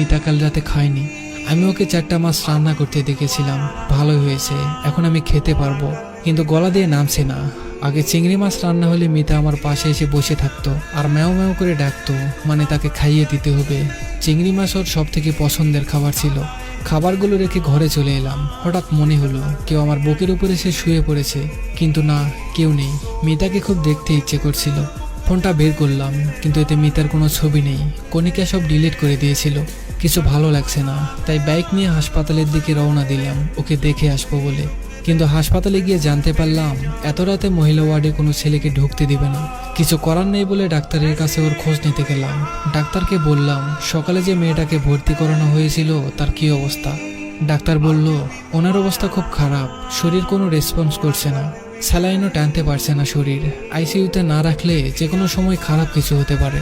মিতা কাল রাতে খায়নি। আমি ওকে 4টা মাছ রান্না করতে দেখেছিলাম, ভালোই হয়েছে, এখন আমি খেতে পারবো। কিন্তু গলা দিয়ে নামছে না। আগে চিংড়ি মাছ রান্না হলে মিতা আমার পাশে এসে বসে থাকতো আর ম্যাও ম্যাও করে ডাকতো, মানে তাকে খাইয়ে দিতে হবে। চিংড়ি মাছ ওর সব থেকে পছন্দের খাবার ছিল। খাবারগুলো রেখে ঘরে চলে এলাম। হঠাৎ মনে হলো কেউ আমার বুকের উপরে সে শুয়ে পড়েছে, কিন্তু না, কেউ নেই। মিতাকে খুব দেখতে ইচ্ছে করছিল। ফোনটা বের করলাম, কিন্তু এতে মিতার কোনো ছবি নেই। কণিকা সব ডিলিট করে দিয়েছিল। কিছু ভালো লাগছে না, তাই বাইক নিয়ে হাসপাতালের দিকে রওনা দিলাম ওকে দেখে আসবো বলে। কিন্তু হাসপাতালে গিয়ে জানতে পারলাম এত রাতে মহিলা ওয়ার্ডে কোনো ছেলেকে ঢুকতে দিবে না। কিছু করার নেই বলে ডাক্তারের কাছে ওর খোঁজ নিতে গেলাম। ডাক্তারকে বললাম সকালে যে মেয়েটাকে ভর্তি করানো হয়েছিল তার কি অবস্থা। ডাক্তার বলল ওনার অবস্থা খুব খারাপ, শরীর কোনো রেসপন্স করছে না, স্যালাইনও টানতে পারছে না শরীর। আইসিইউতে না রাখলে যে কোনো সময় খারাপ কিছু হতে পারে।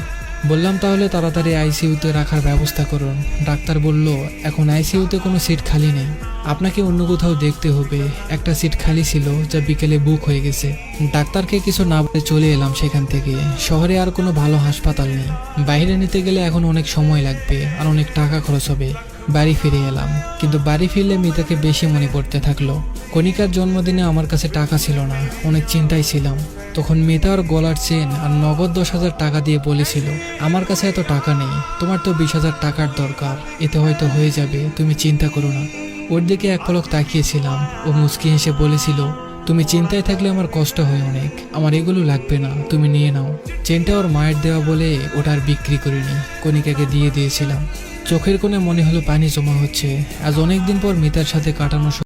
বললাম তাহলে তাড়াতাড়ি আইসিইউতে রাখার ব্যবস্থা করুন। ডাক্তার বলল এখন আইসিইউতে কোনো সিট খালি নেই, আপনাকে অন্য কোথাও দেখতে হবে। একটা সিট খালি ছিল যা বিকেলে বুক হয়ে গেছে। ডাক্তারকে কিছু না বলে চলে এলাম সেখান থেকে। শহরে আর কোনো ভালো হাসপাতাল নেই, বাইরে নিতে গেলে এখন অনেক সময় লাগবে আর অনেক টাকা খরচ হবে। বাড়ি ফিরে এলাম, কিন্তু বাড়ি ফিরলে মিতাকে বেশি মনে পড়তে থাকলো। কণিকার জন্মদিনে আমার কাছে টাকা ছিল না, অনেক চিন্তায় ছিলাম। তখন মিতা ওর গলার চেন আর নগদ 10,000 টাকা দিয়ে বলেছিল আমার কাছে এত টাকা নেই, তোমার তো 20,000 টাকার দরকার, এতে হয়তো হয়ে যাবে, তুমি চিন্তা করো না। ওর দিকে এক পলক তাকিয়েছিলাম। ও মুচকি হেসে বলেছিল তুমি চিন্তায় থাকলে আমার কষ্ট হয় অনেক, আমার এগুলো লাগবে না, তুমি নিয়ে নাও। চেনটা ওর মায়ের দেওয়া বলে ওটা আর বিক্রি করিনি, কণিকাকে দিয়ে দিয়েছিলাম। চোখের কোণে মনে হলো পানি জমা হচ্ছে। আজ অনেকদিন পর মিতার সাথে কাটানো